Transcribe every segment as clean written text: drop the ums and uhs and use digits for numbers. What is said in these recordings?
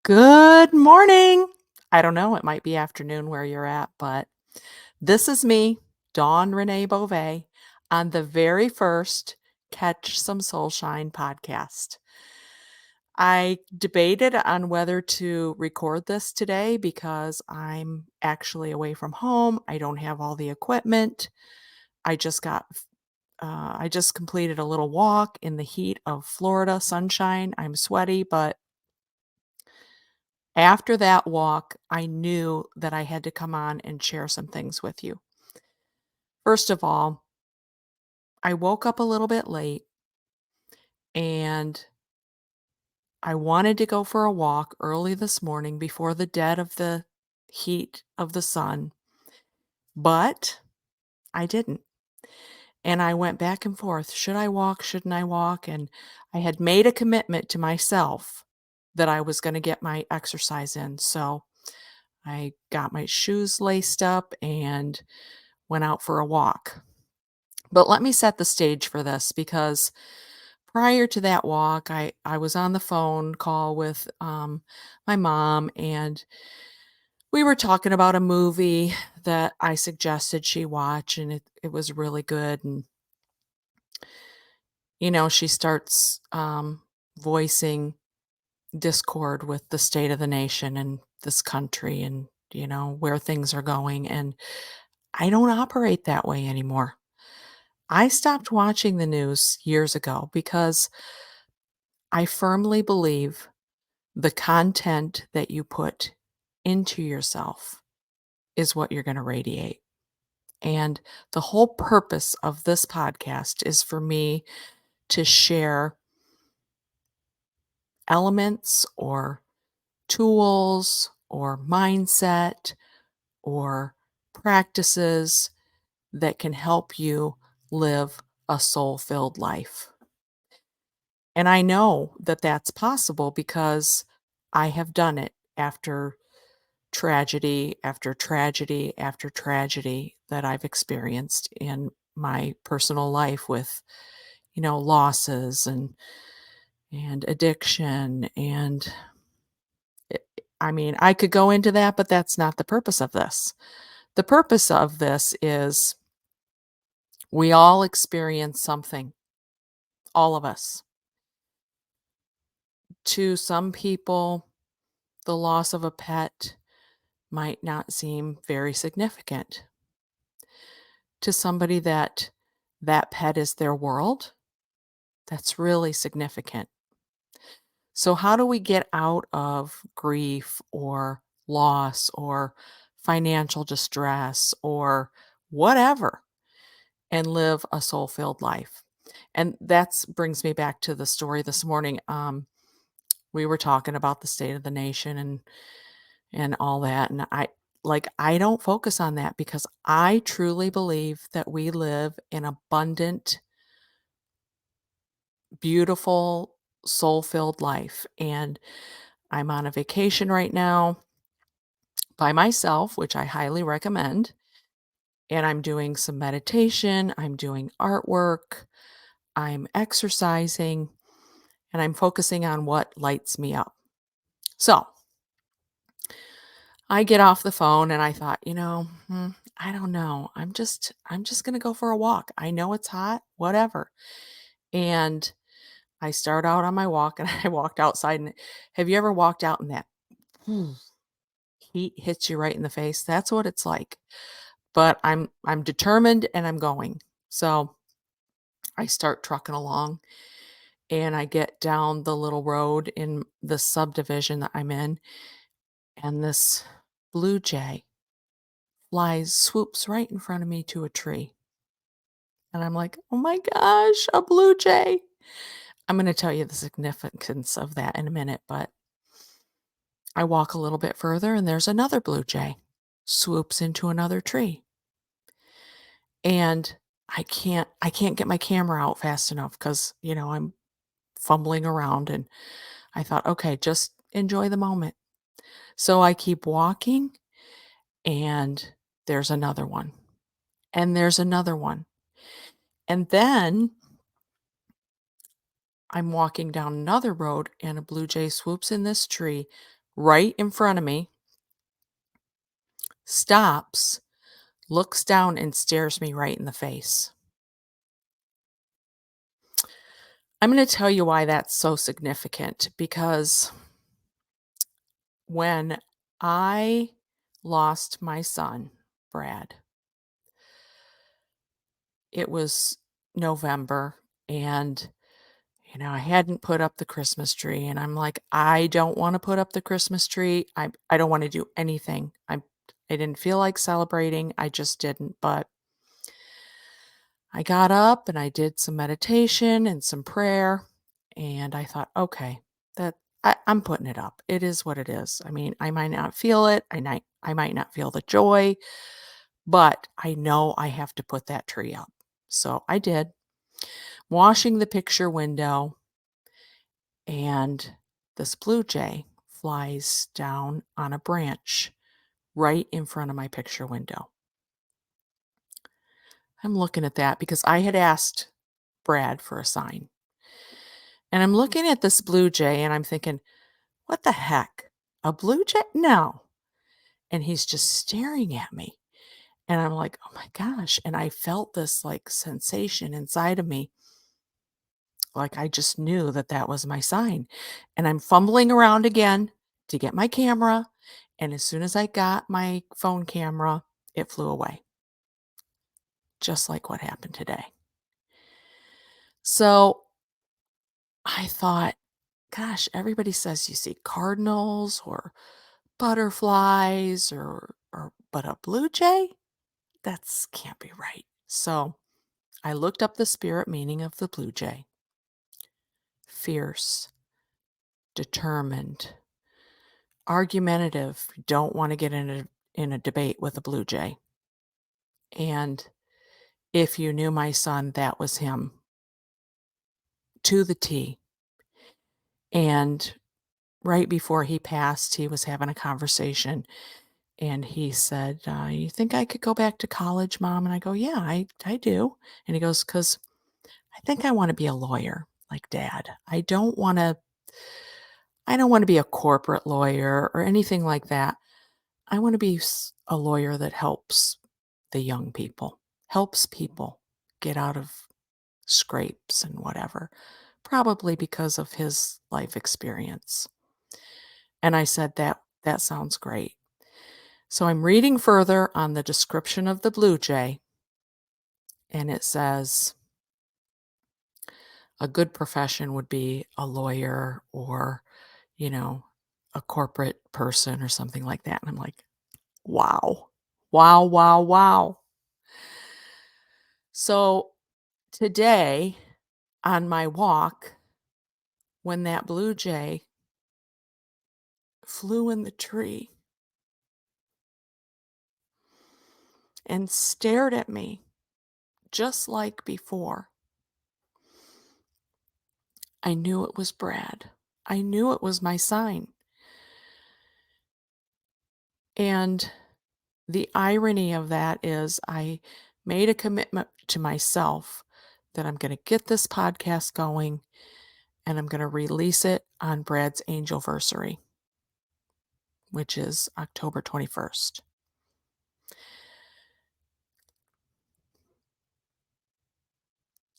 Good morning. I don't know, it might be afternoon where you're at, but this is me, Dawn Renee Beauvais, on the very first Catch Some SoulShine podcast. I debated on whether to record this today because I'm actually away from home. I don't have all the equipment. I just got I just completed a little walk in the heat of Florida sunshine. I'm sweaty, but after that walk, I knew that I had to come on and share some things with you. First of all, I woke up a little bit late and I wanted to go for a walk early this morning before the dead of the heat of the sun, but I didn't. And I went back and forth. Should I walk? Shouldn't I walk? And I had made a commitment to myself that I was going to get my exercise in. So I got my shoes laced up and went out for a walk. But let me set the stage for this because prior to that walk, I was on the phone call with my mom, and we were talking about a movie that I suggested she watch, and it was really good. And, she starts voicing discord with the state of the nation and this country and, where things are going. And I don't operate that way anymore. I stopped watching the news years ago because I firmly believe the content that you put into yourself is what you're going to radiate. And the whole purpose of this podcast is for me to share elements or tools or mindset or practices that can help you live a soul filled life. And I know that that's possible because I have done it after tragedy after tragedy after tragedy that I've experienced in my personal life with, losses and addiction and I mean, I could go into that, but that's not the purpose of this. The purpose of this is we all experience something, all of us. To some people, the loss of a pet might not seem very significant. To somebody that pet is their world, that's really significant. So how do we get out of grief or loss or financial distress or whatever and live a soul-filled life? And that's brings me back to the story this morning. We were talking about the state of the nation and all that, and I don't focus on that because I truly believe that we live in abundant, beautiful, soul-filled life, and I'm on a vacation right now by myself, which I highly recommend, and I'm doing some meditation, I'm doing artwork, I'm exercising, and I'm focusing on what lights me up. So, I get off the phone and I thought, I don't know. I'm just going to go for a walk. I know it's hot, whatever. And I start out on my walk and I walked outside and have you ever walked out and that heat hits you right in the face? That's what it's like. But I'm determined and I'm going. So, I start trucking along and I get down the little road in the subdivision that I'm in and this blue jay flies, swoops right in front of me to a tree. And I'm like, "Oh my gosh, a blue jay." I'm gonna tell you the significance of that in a minute, but I walk a little bit further and there's another blue jay, swoops into another tree. And I can't get my camera out fast enough because I'm fumbling around and I thought, "Okay, just enjoy the moment." So I keep walking and there's another one, and there's another one. And then I'm walking down another road and a blue jay swoops in this tree right in front of me, stops, looks down, and stares me right in the face. I'm going to tell you why that's so significant because when I lost my son, Brad, it was November and I hadn't put up the Christmas tree and I'm like, I don't want to put up the Christmas tree. I don't want to do anything. I didn't feel like celebrating. I just didn't, but I got up and I did some meditation and some prayer and I thought, okay, that I'm putting it up. It is what it is. I mean, I might not feel it. I might not feel the joy, but I know I have to put that tree up. So I did. Washing the picture window, and this blue jay flies down on a branch right in front of my picture window. I'm looking at that because I had asked Brad for a sign. And I'm looking at this blue jay and I'm thinking, what the heck? A blue jay? No. And he's just staring at me. And I'm like, oh my gosh. And I felt this like sensation inside of me. Like I just knew that that was my sign. And I'm fumbling around again to get my camera. And as soon as I got my phone camera, it flew away, just like what happened today. So I thought, gosh, everybody says you see cardinals or butterflies or but a blue jay? That's can't be right. So I looked up the spirit meaning of the blue jay. Fierce, determined, argumentative, don't want to get in a debate with a blue jay. And if you knew my son, that was him to the T. And right before he passed, he was having a conversation and he said, you think I could go back to college, Mom? And I go, yeah, I do. And he goes, because I think I want to be a lawyer like Dad. I don't want to be a corporate lawyer or anything like that. I want to be a lawyer that helps the young people, helps people get out of scrapes and whatever, probably because of his life experience. And I said, that sounds great. So I'm reading further on the description of the blue jay, and it says a good profession would be a lawyer or, you know, a corporate person or something like that. And I'm like, wow, wow, wow, wow. So today on my walk, when that blue jay flew in the tree and stared at me just like before, I knew it was Brad. I knew it was my sign. And the irony of that is I made a commitment to myself that I'm going to get this podcast going and I'm going to release it on Brad's Angelversary, which is October 21st.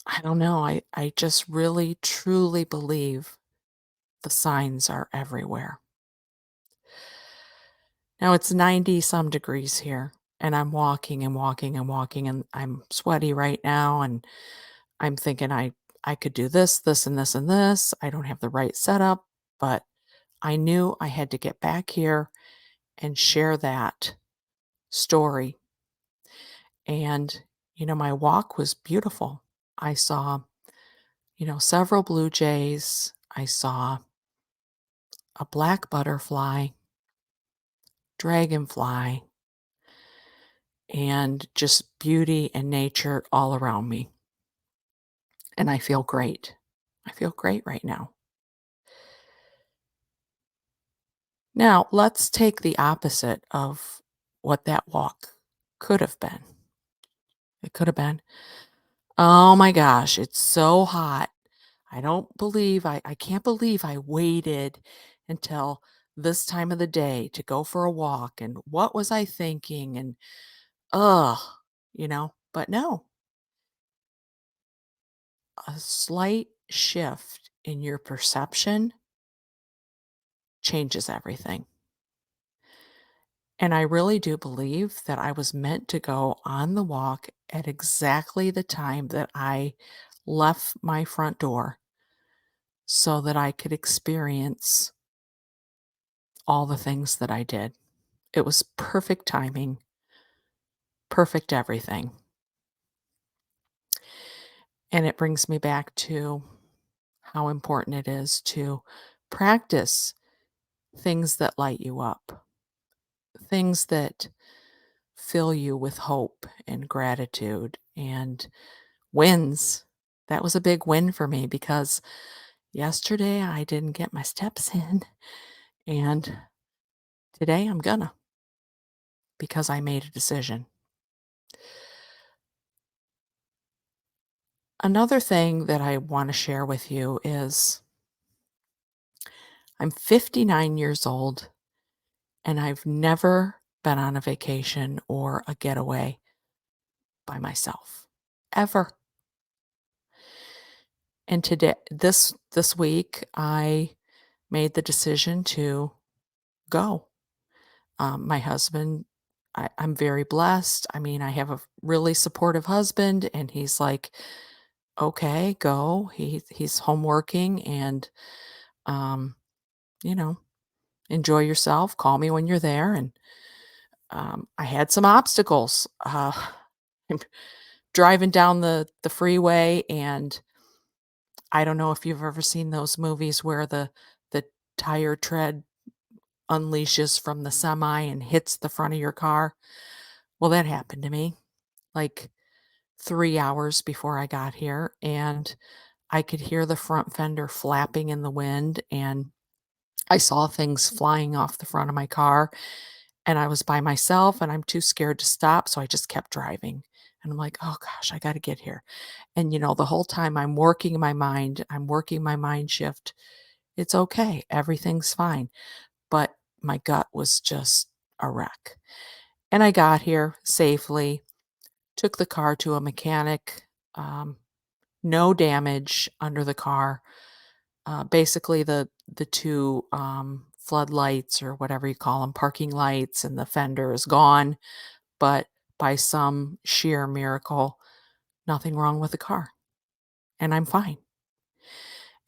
I don't know. I just really, truly believe the signs are everywhere. Now it's 90 some degrees here, and I'm walking and walking and walking, and I'm sweaty right now. And I'm thinking I could do this, this, and this, and this. I don't have the right setup, but I knew I had to get back here and share that story. And, my walk was beautiful. I saw, several blue jays. I saw a black butterfly, dragonfly, and just beauty and nature all around me. And I feel great. I feel great right now. Now, let's take the opposite of what that walk could have been. It could have been, oh my gosh, it's so hot. I can't believe I waited until this time of the day to go for a walk, and what was I thinking, and ugh, but no, a slight shift in your perception changes everything. And I really do believe that I was meant to go on the walk at exactly the time that I left my front door so that I could experience all the things that I did. It was perfect timing, perfect everything. And it brings me back to how important it is to practice things that light you up, things that fill you with hope and gratitude and wins. That was a big win for me because yesterday I didn't get my steps in, and today I'm gonna because I made a decision. Another thing that I want to share with you is I'm 59 years old and I've never been on a vacation or a getaway by myself ever. And today this week I made the decision to go. My husband, I'm very blessed. I mean, I have a really supportive husband, and he's like, "Okay, go." He's home working, and um, you know, enjoy yourself. Call me when you're there. And I had some obstacles. I'm driving down the freeway, and I don't know if you've ever seen those movies where the tire tread unleashes from the semi and hits the front of your car. Well, that happened to me like 3 hours before I got here, and I could hear the front fender flapping in the wind, and I saw things flying off the front of my car, and I was by myself, and I'm too scared to stop, so I just kept driving. And I'm like, "Oh gosh, I gotta get here." And, the whole time I'm working my mind shift. It's okay, everything's fine, but my gut was just a wreck. And I got here safely, took the car to a mechanic, um, no damage under the car. Basically, the two floodlights or whatever you call them, parking lights, and the fender is gone. But by some sheer miracle, nothing wrong with the car, and I'm fine.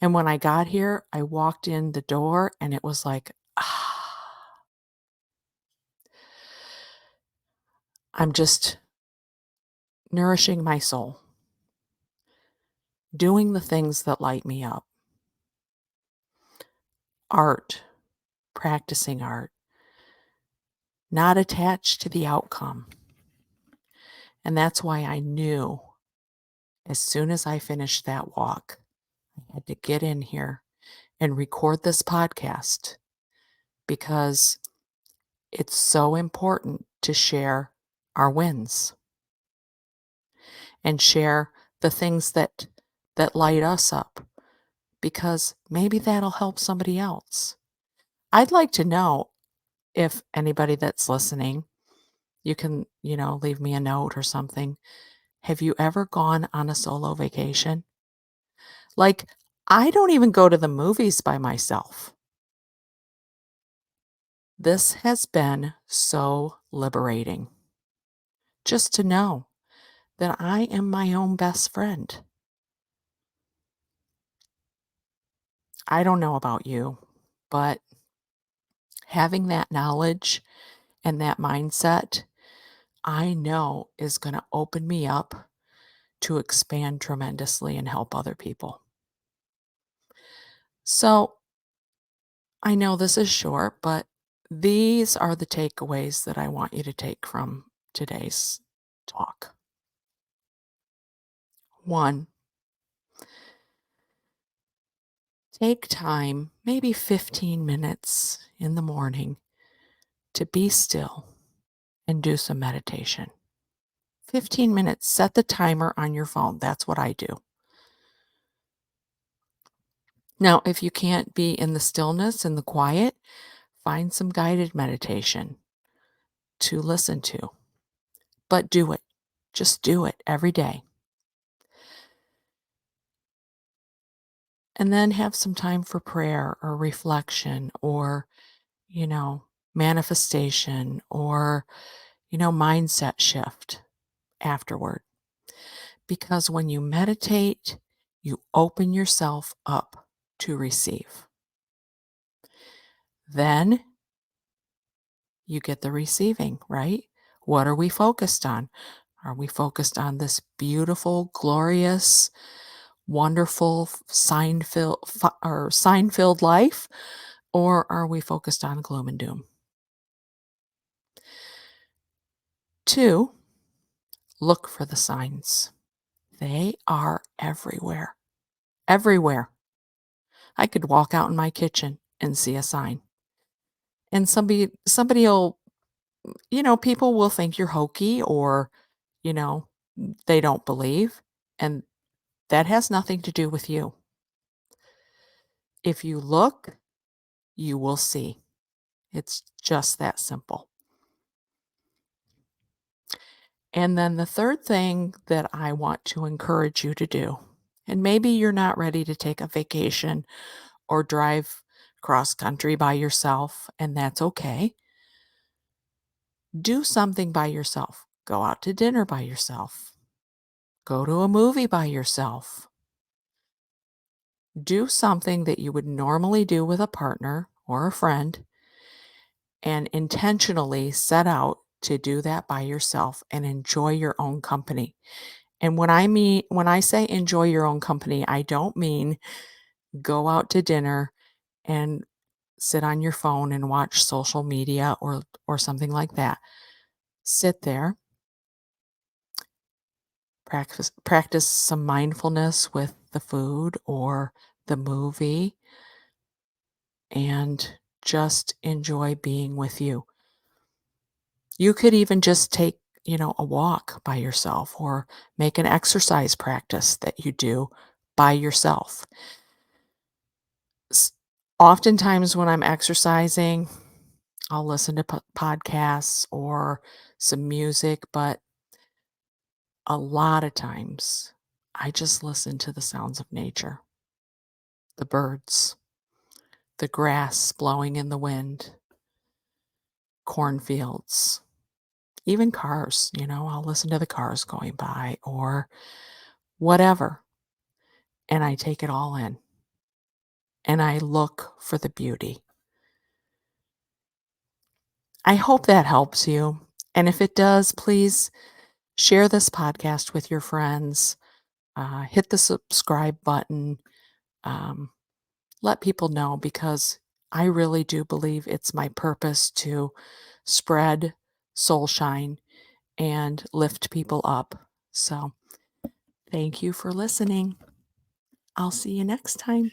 And when I got here, I walked in the door, and it was like, ah, I'm just nourishing my soul, doing the things that light me up. Art, practicing art, not attached to the outcome. And that's why I knew as soon as I finished that walk, I had to get in here and record this podcast because it's so important to share our wins and share the things that light us up, because maybe that'll help somebody else. I'd like to know if anybody that's listening, you can, leave me a note or something. Have you ever gone on a solo vacation? Like, I don't even go to the movies by myself. This has been so liberating just to know that I am my own best friend. I don't know about you, but having that knowledge and that mindset, I know is going to open me up to expand tremendously and help other people. So I know this is short, but these are the takeaways that I want you to take from today's talk. One, take time, maybe 15 minutes in the morning, to be still and do some meditation. 15 minutes, set the timer on your phone. That's what I do. Now, if you can't be in the stillness and the quiet, Find some guided meditation to listen to, but do it. Just do it every day. And then have some time for prayer or reflection or, you know, manifestation or, mindset shift afterward. Because when you meditate, you open yourself up to receive. Then you get the receiving, right? What are we focused on? Are we focused on this beautiful, glorious, wonderful sign-filled life, or are we focused on gloom and doom? 2, look for the signs. They are everywhere. Everywhere. I could walk out in my kitchen and see a sign. And somebody'll, people will think you're hokey or, you know, they don't believe, and that has nothing to do with you. If you look, you will see. It's just that simple. And then the third thing that I want to encourage you to do, and maybe you're not ready to take a vacation or drive cross country by yourself, and that's okay. Do something by yourself. Go out to dinner by yourself. Go to a movie by yourself. Do something that you would normally do with a partner or a friend and intentionally set out to do that by yourself and enjoy your own company. And when I say enjoy your own company, I don't mean go out to dinner and sit on your phone and watch social media or something like that. Sit there, practice some mindfulness with the food or the movie and just enjoy being with you. You could even just take, a walk by yourself or make an exercise practice that you do by yourself. S- Oftentimes, when I'm exercising, I'll listen to podcasts or some music, but a lot of times I just listen to the sounds of nature, the birds, the grass blowing in the wind, cornfields, even cars. I'll listen to the cars going by or whatever. And I take it all in and I look for the beauty. I hope that helps you. And if it does, please share this podcast with your friends. Hit the subscribe button. Um, let people know because I really do believe it's my purpose to spread soul shine and lift people up. So thank you for listening. I'll see you next time.